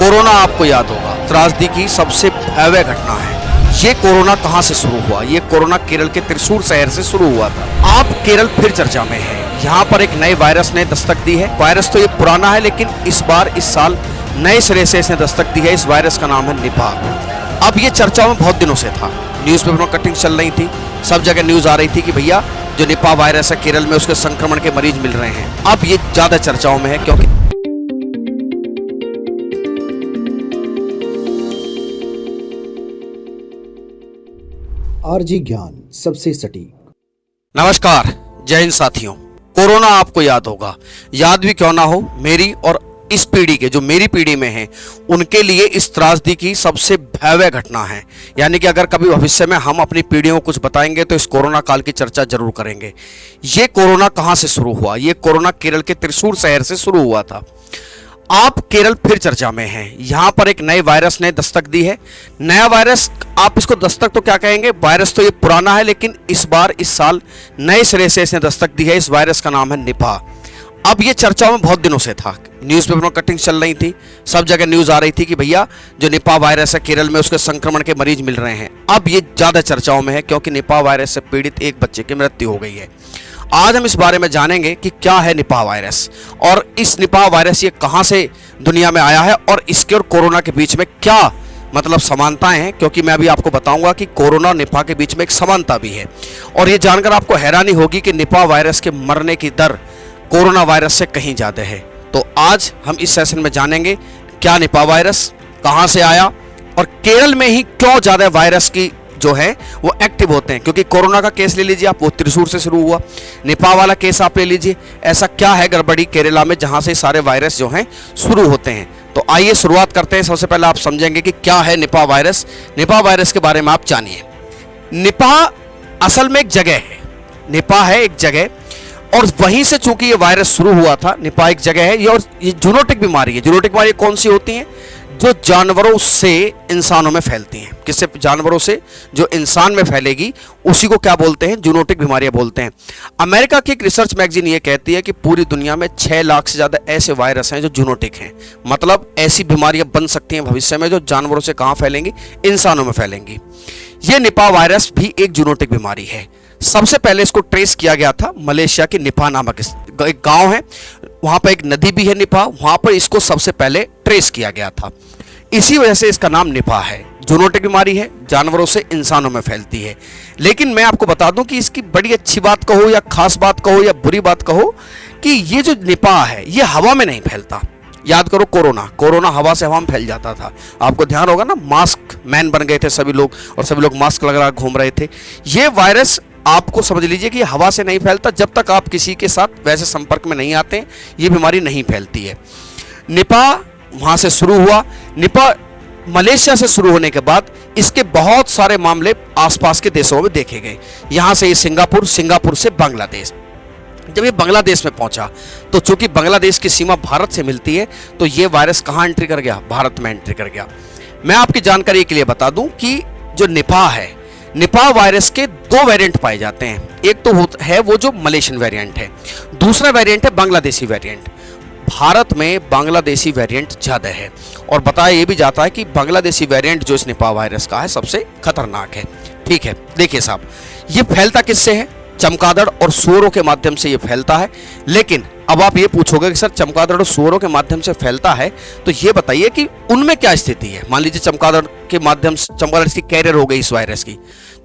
Corona आपको याद होगा, त्रासदी की सबसे भयावह घटना है। ये कोरोना कहां से शुरू हुआ? ये कोरोना केरल के त्रिशूर शहर से शुरू हुआ था। अब केरल फिर चर्चा में है। यहाँ पर एक नए वायरस ने दस्तक दी है। वायरस तो ये पुराना है, लेकिन इस साल नए सिरे से इसने दस्तक दी है। इस वायरस का नाम है निपाह। अब ये चर्चाओं में बहुत दिनों से था, न्यूज़पेपर में कटिंग चल रही थी, सब जगह न्यूज आ रही थी कि भैया जो निपाह वायरस है केरल में, उसके संक्रमण के मरीज मिल रहे हैं। अब ये ज्यादा चर्चाओं में है क्योंकि आरजी ज्ञान सबसे सटीक। नमस्कार, जय हिंद साथियों। कोरोना आपको याद होगा, याद भी क्यों ना हो, मेरी और इस पीढ़ी के, जो मेरी पीढ़ी में हैं, उनके लिए इस त्रासदी की सबसे भयावह घटना है। यानी कि अगर कभी भविष्य में हम अपनी पीढ़ियों को कुछ बताएंगे तो इस कोरोना काल की चर्चा जरूर करेंगे। ये कोरोना कहां से शुरू हुआ? ये कोरोना केरल के त्रिशूर शहर से शुरू हुआ था। आप केरल फिर चर्चा में हैं। यहां पर एक नए वायरस ने दस्तक दी है। नया वायरस, आप इसको दस्तक तो क्या कहेंगे, वायरस तो ये पुराना है, लेकिन इस साल नए सिरे से इसने दस्तक दी है। इस वायरस का नाम है निपाह। अब ये चर्चाओं में बहुत दिनों से था, न्यूज़पेपर में कटिंग चल रही थी, सब जगह न्यूज आ रही थी कि भैया जो निपाह वायरस है केरल में, उसके संक्रमण के मरीज मिल रहे हैं। अब ये ज्यादा चर्चाओं में है क्योंकि निपाह वायरस से पीड़ित एक बच्चे की मृत्यु हो गई है। आज हम इस बारे में जानेंगे कि क्या है निपाह वायरस, और इस निपाह वायरस ये कहां से दुनिया में आया है, और इसके और कोरोना के बीच में क्या मतलब समानताएं हैं। क्योंकि मैं अभी आपको बताऊंगा कि कोरोना और निपाह के बीच में एक समानता भी है, और ये जानकर आपको हैरानी होगी कि निपाह वायरस के मरने की दर कोरोना वायरस से कहीं ज्यादा है। तो आज हम इस सेशन में जानेंगे क्या निपाह वायरस कहां से आया, और केरल में ही क्यों ज्यादा वायरस की जो है वो एक्टिव होते हैं। क्योंकि कोरोना का केस ले लीजिए आप, वो त्रिशूर से शुरू हुआ। निपाह वाला केस आप ले लीजिए, ऐसा क्या है गड़बड़ी केरला में जहां से सारे वायरस जो हैं शुरू होते हैं। तो आइए शुरुआत करते हैं। सबसे पहले आप समझेंगे कि क्या है निपाह वायरस। निपाह वायरस के बारे में आप जानिए। निपाह असल में एक जगह है, निपाह है एक जगह, और वहीं से चूंकि ये वायरस शुरू हुआ था। निपाह एक जगह है ये, और ये जूनोटिक बीमारी है। जूनोटिक बीमारी कौन सी होती है? जो जानवरों से इंसानों में फैलती हैं। किससे? जानवरों से जो इंसान में फैलेगी उसी को क्या बोलते हैं? जूनोटिक बीमारियां बोलते हैं। अमेरिका की एक रिसर्च मैगजीन ये कहती है कि पूरी दुनिया में 6 लाख से ज्यादा ऐसे वायरस हैं जो जूनोटिक हैं। मतलब ऐसी बीमारियां बन सकती हैं भविष्य में जो जानवरों से कहां फैलेंगी? इंसानों में फैलेंगी। ये निपाह वायरस भी एक जूनोटिक बीमारी है। सबसे पहले इसको ट्रेस किया गया था मलेशिया के निपाह नामक एक गांव है, वहां पर एक नदी भी है निपाह, वहां पर इसको सबसे पहले ट्रेस किया गया था। इसी वजह से इसका नाम निपाह है। जूनोटिक बीमारी है, जानवरों से इंसानों में फैलती है। लेकिन मैं आपको बता दूं कि इसकी बड़ी अच्छी बात कहो या खास बात कहो या बुरी बात कहो, कि ये जो निपाह है ये हवा में नहीं फैलता। याद करो कोरोना हवा से हवा में फैल जाता था। आपको ध्यान होगा ना, मास्क मैन बन गए थे सभी लोग, और सभी लोग मास्क लगा घूम रहे थे। ये वायरस आपको समझ लीजिए कि हवा से नहीं फैलता। जब तक आप किसी के साथ वैसे संपर्क में नहीं आते ये बीमारी नहीं फैलती है। निपाह वहां से शुरू हुआ। निपाह मलेशिया से शुरू होने के बाद इसके बहुत सारे मामले आसपास के देशों में देखे गए। यहां से ये सिंगापुर से बांग्लादेश। जब ये बांग्लादेश में पहुंचा तो चूंकि बांग्लादेश की सीमा भारत से मिलती है, तो ये वायरस कहां एंट्री कर गया? भारत में एंट्री कर गया। मैं आपकी जानकारी के लिए बता दूं कि जो निपाह है, निपाह वायरस के 2 वेरिएंट पाए जाते हैं। एक तो है वो जो मलेशियन वेरिएंट है, दूसरा वेरिएंट है बांग्लादेशी वेरिएंट। भारत में बांग्लादेशी वेरिएंट ज्यादा है, और बताया ये भी जाता है कि बांग्लादेशी वेरिएंट जो इस निपाह वायरस का है सबसे खतरनाक है। ठीक है, देखिए साहब, ये फैलता किससे है? चमगादड़ और सूअरों के माध्यम से ये फैलता है। लेकिन अब आप ये पूछोगे कि सर चमगादड़ और सूअरों के माध्यम से फैलता है, तो ये बताइए कि उनमें क्या स्थिति है। मान लीजिए चमगादड़ के माध्यम से, चमगादड़ की कैरियर हो गई इस वायरस की,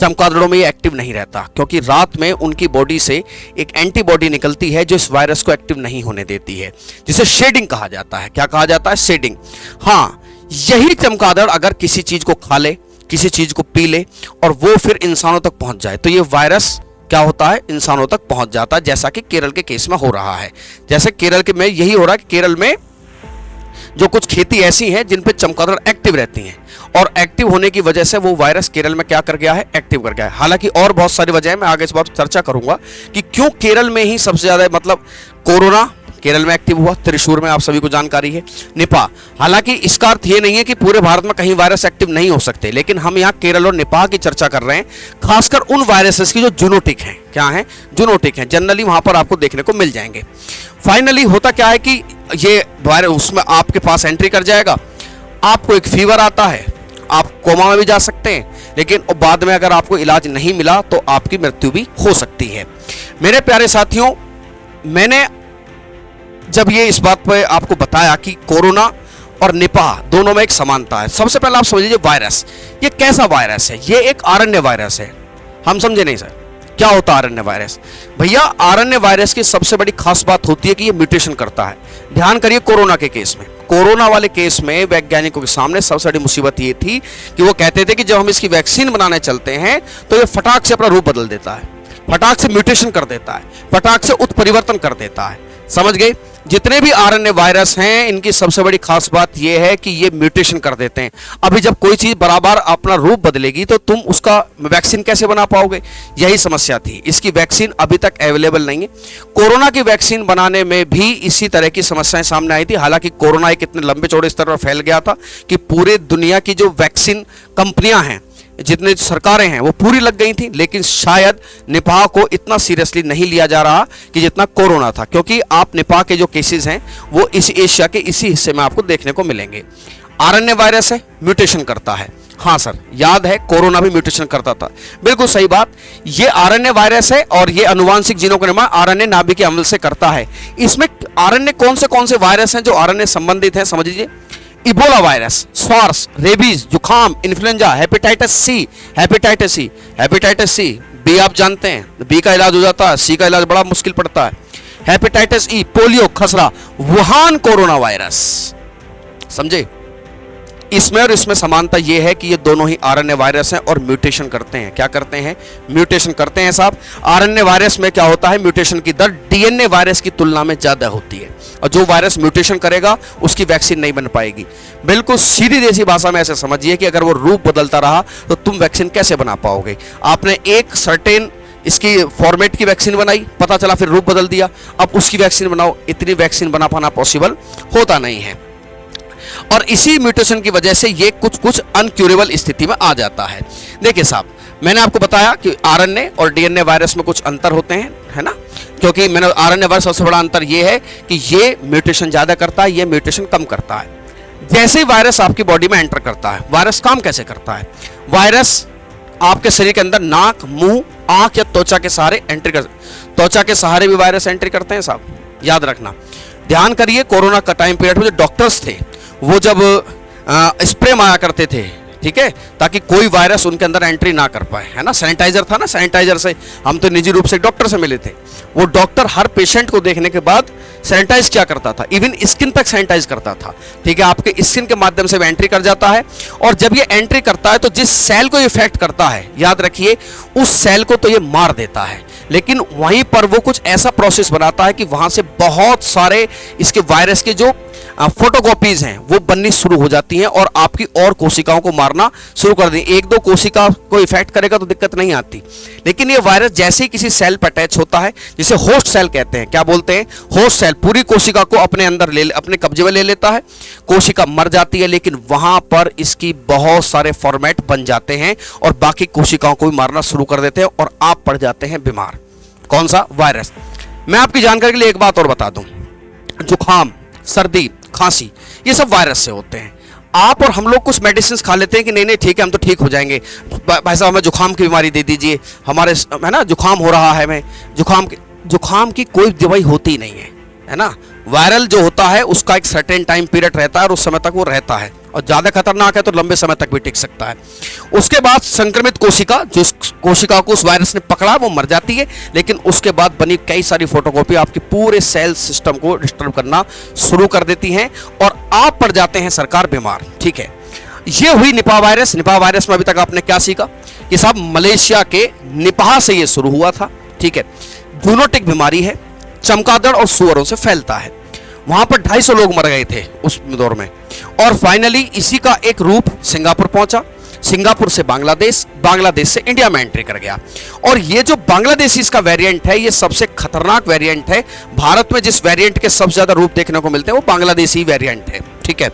चमगादड़ों में ये एक्टिव नहीं रहता, क्योंकि रात में उनकी बॉडी से एक एंटीबॉडी निकलती है जो इस वायरस को एक्टिव नहीं होने देती है, जिसे शेडिंग कहा जाता है। क्या कहा जाता है? शेडिंग। हाँ, यही चमगादड़ अगर किसी चीज को खा ले, किसी चीज को पी ले, और वो फिर इंसानों तक पहुंच जाए, तो ये वायरस क्या होता है? इंसानों तक पहुंच जाता है, जैसा कि केरल के केस में हो रहा है। जैसे केरल के में यही हो रहा है कि केरल में जो कुछ खेती ऐसी हैं जिन पे चमगादड़ एक्टिव रहती हैं, और एक्टिव होने की वजह से वो वायरस केरल में क्या कर गया है? एक्टिव कर गया है। हालांकि और बहुत सारी वजह है, मैं आगे इस बात चर्चा करूंगा कि क्यों केरल में ही सबसे ज्यादा मतलब कोरोना केरल में एक्टिव हुआ। त्रिशूर में आप सभी को जानकारी है। निपाह, हालांकि इसका अर्थ ये नहीं है कि पूरे भारत में कहीं वायरस एक्टिव नहीं हो सकते, लेकिन हम यहाँ केरल और निपाह की चर्चा कर रहे हैं, खासकर उन वायरसेस की जो जूनोटिक हैं। क्या हैं? जूनोटिक हैं। जनरली वहां पर आपको देखने को मिल जाएंगे। फाइनली होता क्या है कि ये वायरस उसमें आपके पास एंट्री कर जाएगा, आपको एक फीवर आता है, आप कोमा में भी जा सकते हैं, लेकिन बाद में अगर आपको इलाज नहीं मिला तो आपकी मृत्यु भी हो सकती है। मेरे प्यारे साथियों, मैंने जब ये इस बात पर आपको बताया कि कोरोना और निपाह दोनों में एक समानता है, सबसे पहले आप समझ लीजिए वायरस, ये कैसा वायरस है? ये एक आरएनए वायरस है। हम समझे नहीं सर, क्या होता है आरएनए वायरस? भैया आरएनए वायरस की सबसे बड़ी खास बात होती है कि ये म्यूटेशन करता है। ध्यान करिए, कोरोना के केस में, कोरोना वाले केस में वैज्ञानिकों के सामने सबसे बड़ी मुसीबत ये थी कि वो कहते थे कि जब हम इसकी वैक्सीन बनाने चलते हैं तो ये फटाक से अपना रूप बदल देता है, फटाक से म्यूटेशन कर देता है, फटाक से उत्परिवर्तन कर देता है। समझ गए? जितने भी आरएनए वायरस हैं, इनकी सबसे बड़ी खास बात यह है कि ये म्यूटेशन कर देते हैं। अभी जब कोई चीज बराबर अपना रूप बदलेगी तो तुम उसका वैक्सीन कैसे बना पाओगे? यही समस्या थी। इसकी वैक्सीन अभी तक अवेलेबल नहीं है। कोरोना की वैक्सीन बनाने में भी इसी तरह की समस्याएं सामने आई थी। हालांकि कोरोना एक इतने लंबे चौड़े स्तर पर फैल गया था कि पूरे दुनिया की जो वैक्सीन कंपनियां हैं, जितने सरकारें हैं, वो पूरी लग गई थी, लेकिन शायद निपाह को इतना सीरियसली नहीं लिया जा रहा कि जितना कोरोना था, क्योंकि आप निपाह के जो केसेस हैं वो इस एशिया के इसी हिस्से में आपको देखने को मिलेंगे। आरएनए वायरस है, म्यूटेशन करता है। हाँ सर, याद है कोरोना भी म्यूटेशन करता था, बिल्कुल सही बात। ये आरएनए वायरस है और ये अनुवांशिक जीनों का निर्माण आरएनए नाभिक के अमल से करता है। इसमें आरएनए कौन से वायरस हैं जो आरएनए संबंधित हैं, समझ लीजिए। इबोला वायरस, स्वार्स, रेबीज, जुखाम, इन्फ्लुएंजा, हेपेटाइटिस सी, बी आप जानते हैं, बी का इलाज हो जाता है, सी का इलाज बड़ा मुश्किल पड़ता है। हेपेटाइटिस ई, पोलियो, खसरा, वुहान कोरोना वायरस। समझे? इसमें और इसमें समानता यह है कि ये दोनों ही आरएनए वायरस हैं और म्यूटेशन करते हैं। क्या करते हैं? म्यूटेशन करते हैं साहब। आरएनए वायरस में क्या होता है? म्यूटेशन की दर डीएनए वायरस की तुलना में ज्यादा होती है, और जो वायरस म्यूटेशन करेगा उसकी वैक्सीन नहीं बन पाएगी। बिल्कुल सीधी देसी भाषा में ऐसे समझिए कि अगर वो रूप बदलता रहा तो तुम वैक्सीन कैसे बना पाओगे? आपने एक सर्टेन इसकी फॉर्मेट की वैक्सीन बनाई, पता चला फिर रूप बदल दिया, अब उसकी वैक्सीन बनाओ, इतनी वैक्सीन बना पाना पॉसिबल होता नहीं है। और इसी म्यूटेशन की वजह से ये कुछ अनक्यूरेबल स्थिति में आ जाता है। देखिए साहब, मैंने आपको बताया कि आरएनए और डीएनए वायरस में कुछ अंतर होते हैं, है ना? क्योंकि मैंने आरएनए वायरस सबसे बड़ा अंतर ये है कि ये म्यूटेशन ज्यादा करता है, ये म्यूटेशन कम करता है। जैसे ही वायरस आपकी बॉडी में एंटर करता है, वायरस काम कैसे करता है? वायरस आपके शरीर के अंदर नाक, मुंह, आंख या त्वचा के सहारे एंट्री कर, त्वचा के सहारे भी वायरस एंट्री करते हैं साहब, याद रखना। ध्यान करिए, कोरोना का टाइम पीरियड में जो डॉक्टर्स थे वो जब स्प्रे मारा करते थे, ठीक है, ताकि कोई वायरस उनके अंदर एंट्री ना कर पाए, है ना? सैनिटाइजर था ना, सैनिटाइजर से हम तो निजी रूप से एक डॉक्टर से मिले थे। वो डॉक्टर हर पेशेंट को देखने के बाद सैनिटाइज क्या करता था, इवन स्किन तक सैनिटाइज करता था, ठीक है। आपके स्किन के माध्यम से वो एंट्री कर जाता है, और जब ये एंट्री करता है तो जिस सेल को इफेक्ट करता है, याद रखिए, उस सेल को तो ये मार देता है, लेकिन वहीं पर वो कुछ ऐसा प्रोसेस बनाता है कि वहां से बहुत सारे इसके वायरस के जो फोटोकॉपीज हैं वो बननी शुरू हो जाती हैं और आपकी और कोशिकाओं को मारना शुरू कर दें। एक दो कोशिका को इफेक्ट करेगा तो दिक्कत नहीं आती, लेकिन ये वायरस जैसे ही किसी सेल पर अटैच होता है, जिसे होस्ट सेल कहते हैं, क्या बोलते हैं, होस्ट सेल, पूरी कोशिका को अपने अंदर अपने कब्जे में ले लेता है, कोशिका मर जाती है, लेकिन वहां पर इसकी बहुत सारे फॉर्मेट बन जाते हैं और बाकी कोशिकाओं को भी मारना शुरू कर देते हैं और आप पड़ जाते हैं बीमार। कौन सा? वायरस। मैं आपकी जानकारी के लिए एक बात और बता दूं, जुखाम, सर्दी, खांसी, ये सब वायरस से होते हैं। आप और हम लोग कुछ मेडिसिन खा लेते हैं कि नहीं नहीं ठीक है हम तो ठीक हो जाएंगे, भाई साहब हमें जुखाम की बीमारी दे दीजिए, हमारे है ना जुखाम हो रहा है, हमें जुखाम की कोई दवाई होती नहीं है ना। वायरल जो होता है उसका एक सर्टेन टाइम पीरियड रहता है और उस समय तक वो रहता है, और ज़्यादा खतरनाक है तो लंबे समय तक भी टिक सकता है। उसके बाद संक्रमित कोशिका, जिस कोशिका को उस वायरस ने पकड़ा वो मर जाती है, लेकिन उसके बाद बनी कई सारी फोटोकॉपी आपके पूरे सेल सिस्टम को डिस्टर्ब करना शुरू कर देती हैं और आप पड़ जाते हैं सरकार बीमार। ठीक है, ये हुई निपाह वायरस। निपाह वायरस में अभी तक आपने क्या सीखा कि साहब मलेशिया के निपाह से ये शुरू हुआ था। ठीक है, जूनोटिक बीमारी है, चमगादड़ और सुअरों से फैलता है। वहां पर 250 लोग मर गए थे उस दौर में, और फाइनली इसी का एक रूप सिंगापुर पहुंचा, सिंगापुर से बांग्लादेश, बांग्लादेश से इंडिया में एंट्री कर गया। और ये जो बांग्लादेशी इसका वेरिएंट है, ये सबसे खतरनाक वेरिएंट है। भारत में जिस वेरिएंट के सबसे ज्यादा रूप देखने को मिलते हैं वो बांग्लादेशी वेरिएंट है। ठीक है,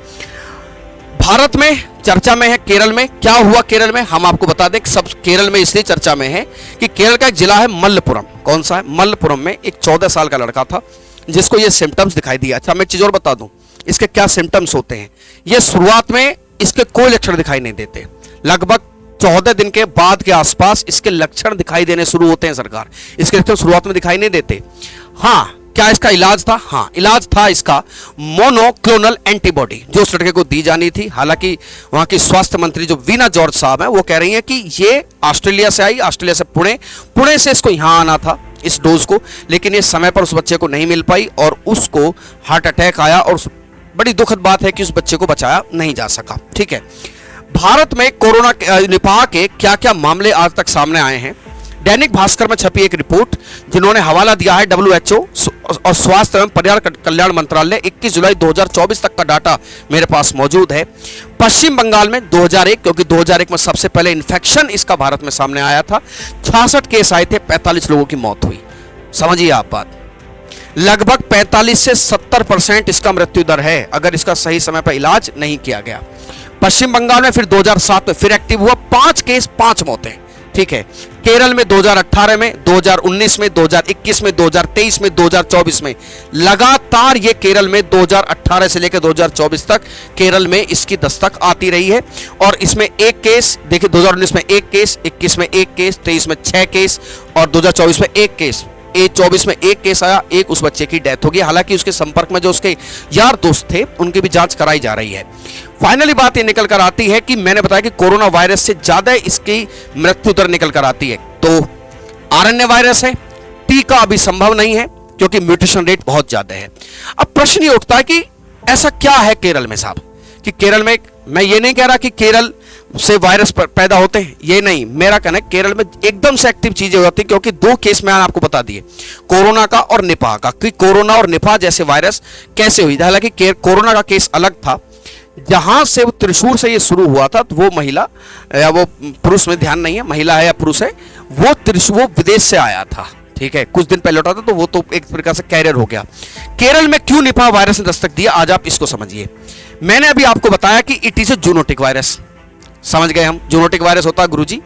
भारत में चर्चा में है, केरल में क्या हुआ? केरल में हम आपको बता दें, सब केरल में इसलिए चर्चा में है कि केरल का एक जिला है मल्लपुरम। कौन सा है? मल्लपुरम में एक 14 साल का लड़का था जिसको ये सिम्टम्स दिखाई दिया। अच्छा, मैं एक चीज और बता दूं, इसके क्या सिम्टम्स होते हैं। ये शुरुआत में इसके कोई लक्षण दिखाई नहीं देते, लगभग 14 दिन के बाद के आसपास इसके लक्षण दिखाई देने शुरू होते हैं सरकार। इसके लक्षण शुरुआत में दिखाई नहीं देते। हाँ, क्या इसका इलाज था? हाँ, इलाज था इसका मोनोक्लोनल एंटीबॉडी, जो उस लड़के को दी जानी थी। हालांकि वहां की स्वास्थ्य मंत्री जो वीना जॉर्ज साहब हैं, वो कह रही हैं कि ये ऑस्ट्रेलिया से आई, ऑस्ट्रेलिया से पुणे से इसको यहां आना था इस डोज को, लेकिन ये समय पर उस बच्चे को नहीं मिल पाई और उसको हार्ट अटैक आया और बड़ी दुखद बात है कि उस बच्चे को बचाया नहीं जा सका। ठीक है, भारत में कोरोना निपाह के क्या क्या मामले आज तक सामने आए हैं। दैनिक भास्कर में छपी एक रिपोर्ट, जिन्होंने हवाला दिया है WHO और स्वास्थ्य एवं परिवार कल्याण मंत्रालय, 21 जुलाई 2024 तक का डाटा मेरे पास मौजूद है। पश्चिम बंगाल में 2001, क्योंकि 2001 में सबसे पहले इन्फेक्शन इसका भारत में सामने आया था, 66 केस आए थे, 45 लोगों की मौत हुई। समझिए आप बात, लगभग 45 से 70% इसका मृत्यु दर है अगर इसका सही समय पर इलाज नहीं किया गया। पश्चिम बंगाल में फिर 2007 में फिर एक्टिव हुआ, 5 केस 5 मौतें। ठीक है, केरल में 2018 में, 2019 में, 2021 में, 2023 में, 2024 में, लगातार ये केरल में 2018 से लेकर 2024 तक केरल में इसकी दस्तक आती रही है। और इसमें एक केस देखिए, 2019 में 1 केस, 21 में 1 केस, 23 में 6 केस और 2024 में 1 केस। 24 में 1 केस आया, एक उस बच्चे की डेथ हो गई। हालांकि उसके संपर्क में जो उसके यार दोस्त थे उनकी भी जांच कराई जा रही है। फाइनली बात ये निकल कर आती है कि मैंने बताया कि कोरोना वायरस से ज्यादा इसकी मृत्यु दर निकल कर आती है तो RNA वायरस है। टीका अभी संभव नहीं है क्योंकि म्यूटेशन रेट बहुत ज्यादा है। अब प्रश्न ये उठता है कि ऐसा क्या है केरल में साहब, कि केरल में, मैं ये नहीं कह रहा कि केरल से वायरस पैदा होते हैं, ये नहीं, मेरा कहना है केरल में एकदम से एक्टिव चीजें होती हैं, क्योंकि 2 केस मैंने आपको बता दिए, कोरोना का और निपाह का, कि कोरोना और निपाह जैसे वायरस कैसे हुई। हालांकि कोरोना का केस अलग था, जहां से वो त्रिशूर से ये शुरू हुआ था, तो वो महिला या वो पुरुष में ध्यान नहीं है, महिला है या पुरुष है, वो विदेश से आया था। ठीक है, कुछ दिन पहले लौटा था, तो वो तो एक प्रकार से कैरियर हो गया। केरल में क्यों निपाह वायरस ने दस्तक दिया, आज आप इसको समझिए। मैंने अभी आपको बताया कि it is a zoonotic virus, समझ गए हम। जूनोटिक वायरस होता है गुरुजी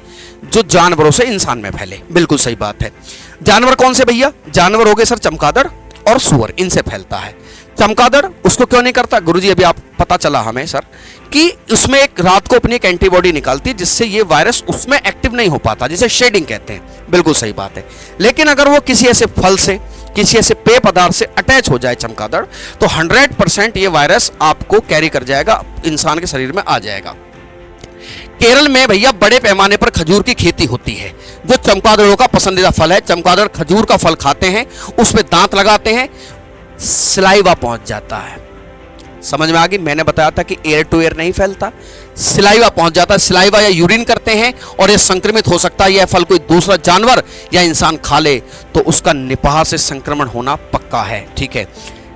जो जानवरों से इंसान में फैले, बिल्कुल सही बात है। जानवर कौन से भैया? जानवर हो गए सर चमगादड़ और सूअर, इनसे फैलता है। चमगादड़ उसको क्यों नहीं करता गुरुजी? अभी आप पता चला हमें सर कि उसमें एक रात को अपनी एक एंटीबॉडी निकालती है जिससे ये वायरस उसमें एक्टिव नहीं हो पाता, जिसे शेडिंग कहते हैं, बिल्कुल सही बात है। लेकिन अगर वो किसी ऐसे फल से, किसी ऐसे पेय पदार्थ से अटैच हो जाए चमगादड़, तो 100% ये वायरस आपको कैरी कर जाएगा, इंसान के शरीर में आ जाएगा। केरल में भैया बड़े पैमाने पर खजूर की खेती होती है, जो चमगादड़ों का पसंदीदा फल है। चमगादड़ खजूर का फल खाते हैं, उसमें दांत लगाते हैं, सलाइवा पहुंच जाता है। समझ में आ गई? मैंने बताया था कि एयर टू एयर नहीं फैलता, सलाइवा पहुंच जाता है। सलाइवा या यूरिन करते हैं और यह संक्रमित हो सकता है। यह फल कोई दूसरा जानवर या इंसान खा ले तो उसका निपाह से संक्रमण होना पक्का है। ठीक है,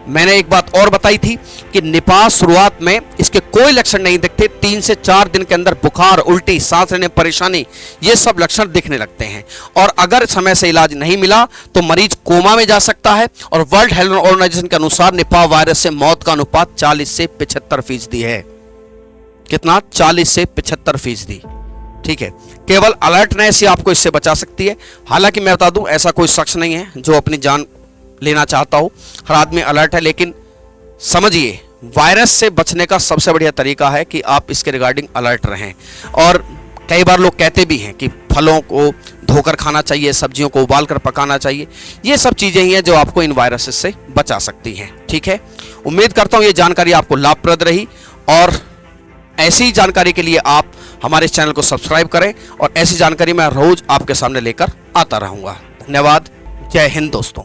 मैंने एक बात और बताई थी कि निपाह शुरुआत में इसके कोई लक्षण नहीं दिखते, 3 से 4 दिन के अंदर बुखार, उल्टी, सांस लेने परेशानी, ये सब लक्षण दिखने लगते हैं। और अगर समय से इलाज नहीं मिला तो मरीज कोमा में जा सकता है। और वर्ल्ड हेल्थ ऑर्गेनाइजेशन के अनुसार निपाह वायरस से मौत का अनुपात 40 से 75% है। कितना? 40 से 75%। ठीक है, केवल अलर्टनेस ही आपको इससे बचा सकती है। हालांकि मैं बता दूं, ऐसा कोई शख्स नहीं है जो अपनी जान लेना चाहता हो, हर आदमी अलर्ट है। लेकिन समझिए, वायरस से बचने का सबसे बढ़िया तरीका है कि आप इसके रिगार्डिंग अलर्ट रहें। और कई बार लोग कहते भी हैं कि फलों को धोकर खाना चाहिए, सब्जियों को उबालकर पकाना चाहिए। ये सब चीजें ही हैं जो आपको इन वायरसेस से बचा सकती हैं। ठीक है, उम्मीद करता हूं ये जानकारी आपको लाभप्रद रही, और ऐसी जानकारी के लिए आप हमारे इस चैनल को सब्सक्राइब करें, और ऐसी जानकारी मैं रोज आपके सामने लेकर आता रहूंगा। धन्यवाद, जय हिंद दोस्तों।